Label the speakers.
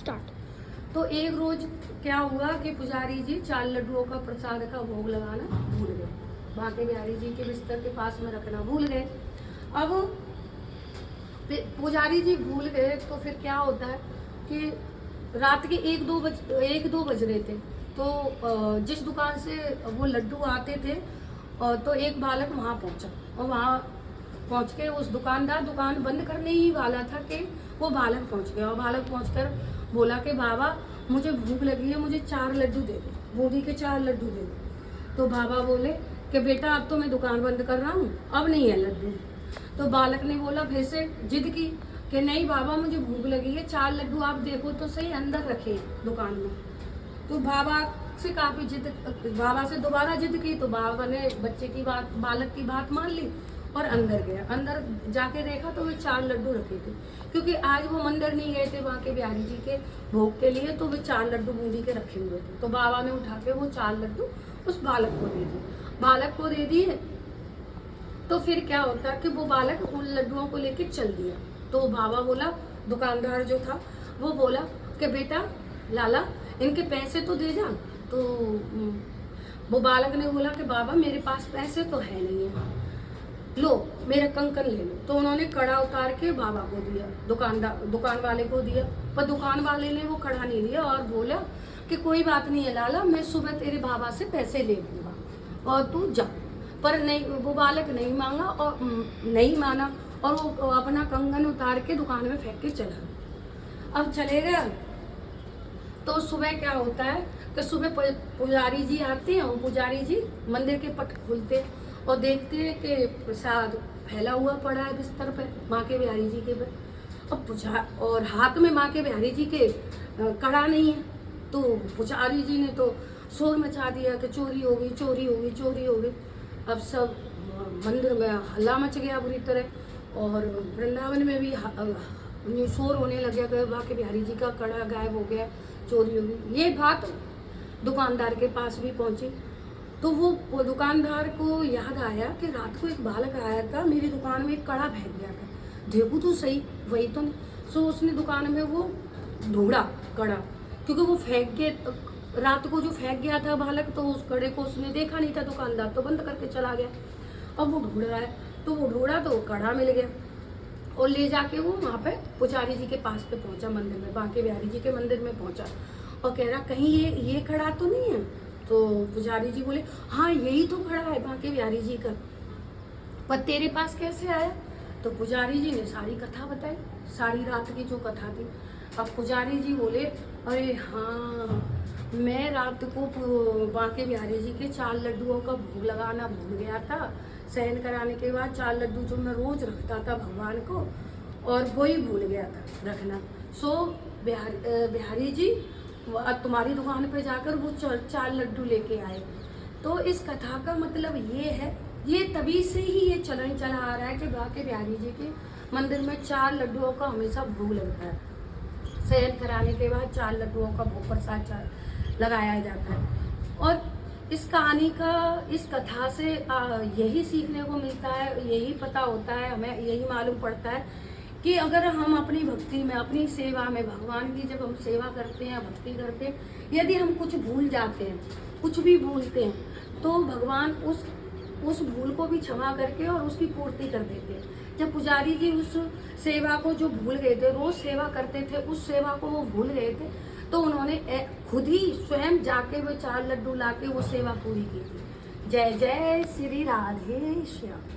Speaker 1: Start. तो एक रोज क्या हुआ कि पुजारी जी 4 लड्डुओं का प्रसाद का भोग लगाना भूल गए। बांके बिहारी जी के बिस्तर के पास में रखना भूल गए। अब पुजारी जी भूल गए तो फिर क्या होता है कि रात के 1-2 बज रहे थे। तो जिस दुकान से वो लड्डू आते थे तो एक बालक वहाँ पहुँचा और वहाँ पहुँच के उस दुकानदार दुकान बंद करने ही वाला था कि वो बालक पहुँच गया। और बालक पहुँचकर बोला कि बाबा मुझे भूख लगी है, मुझे 4 लड्डू दे दो, बूंदी के 4 लड्डू दे दो। तो बाबा बोले कि बेटा अब तो मैं दुकान बंद कर रहा हूँ, अब नहीं है लड्डू। तो बालक ने बोला फिर से जिद की कि नहीं बाबा मुझे भूख लगी है, 4 लड्डू आप देखो तो सही अंदर रखे दुकान में। तो बाबा से काफी जिद, बाबा से दोबारा जिद की तो बाबा ने बच्चे की बात, बालक की बात मान ली और अंदर गया। अंदर जाके देखा तो वे 4 लड्डू रखे थे, क्योंकि आज वो मंदिर नहीं गए थे बांके बिहारी जी के भोग के लिए, तो वे 4 लड्डू बूंदी के रखे हुए थे। तो बाबा ने उठा के वो 4 लड्डू उस बालक को दे दिए। बालक को दे दिए तो फिर क्या होता कि वो बालक उन लड्डुओं को लेके चल दिया। तो बाबा बोला, दुकानदार जो था वो बोला कि बेटा लाला इनके पैसे तो दे जा। तो वो बालक ने बोला कि बाबा मेरे पास पैसे तो है नहीं है, लो मेरा कंकन ले लो। तो उन्होंने कड़ा उतार के बाबा को दिया, दुकान वाले को दिया। पर दुकान वाले ने वो कड़ा नहीं लिया और बोला कि कोई बात नहीं है लाला, मैं सुबह तेरे बाबा से पैसे ले लूंगा और तू जा। पर नहीं, वो बालक नहीं मांगा और नहीं माना और वो अपना कंगन उतार के दुकान में फेंक के चला गया। अब चले गया तो सुबह क्या होता है कि सुबह पुजारी जी आते हैं और पुजारी जी मंदिर के पट खोलते और देखते हैं कि प्रसाद फैला हुआ पड़ा है बिस्तर पे बांके बिहारी जी के पे। और हाथ में बांके बिहारी जी के कड़ा नहीं है। तो पुजारी जी ने तो शोर मचा दिया कि चोरी हो गई, चोरी हो गई, चोरी हो गई। अब सब मंदिर में हल्ला मच गया बुरी तरह और वृंदावन में भी शोर होने लग गया कि बांके बिहारी जी का कड़ा गायब हो गया, चोरी हो गई। ये बात दुकानदार के पास भी पहुंची। तो वो दुकानदार को याद आया कि रात को एक बालक आया था, मेरी दुकान में एक कड़ा फेंक गया था, देखो तो सही वही तो नहीं। सो उसने दुकान में वो ढूंढा कड़ा, क्योंकि वो फेंक के रात को जो फेंक गया था बालक, तो उस कड़े को उसने देखा नहीं था, दुकानदार तो बंद करके चला गया। अब वो ढूंढ रहा है तो वो ढूंढा तो वो कड़ा मिल गया और ले जाके वो वहाँ पे पुजारी जी के पास पे पहुंचा, मंदिर में बांके बिहारी जी के मंदिर में पहुंचा और कह रहा कहीं ये कड़ा तो नहीं है। तो पुजारी जी बोले हाँ यही तो खड़ा है बांके बिहारी जी का, पर तेरे पास कैसे आया। तो पुजारी जी ने सारी कथा बताई, सारी रात की जो कथा थी। अब पुजारी जी बोले अरे हाँ मैं रात को बांके बिहारी जी के 4 लड्डुओं का भोग लगाना भूल गया था। शयन कराने के बाद 4 लड्डू जो मैं रोज रखता था भगवान को और वही भूल गया था रखना। सो बिहारी जी तुम्हारी दुकान पे जाकर वो 4 लड्डू लेके आए। तो इस कथा का मतलब ये है, ये तभी से ही ये चलन चला आ रहा है कि बांके बिहारी जी के मंदिर में 4 लड्डुओं का हमेशा भोग लगता है। शयन कराने के बाद 4 लड्डुओं का भोग प्रसाद लगाया जाता है। और इस कहानी का, इस कथा से यही सीखने को मिलता है, यही पता होता है, हमें यही मालूम पड़ता है कि अगर हम अपनी भक्ति में, अपनी सेवा में, भगवान की जब हम सेवा करते हैं, भक्ति करते हैं, यदि हम कुछ भूल जाते हैं, कुछ भी भूलते हैं, तो भगवान उस भूल को भी क्षमा करके और उसकी पूर्ति कर देते हैं। जब पुजारी जी उस सेवा को जो भूल गए थे, रोज सेवा करते थे, उस सेवा को वो भूल गए थे, तो उन्होंने खुद ही स्वयं जाके वो 4 लड्डू लाके वो सेवा पूरी की थी। जय जय श्री राधे श्याम।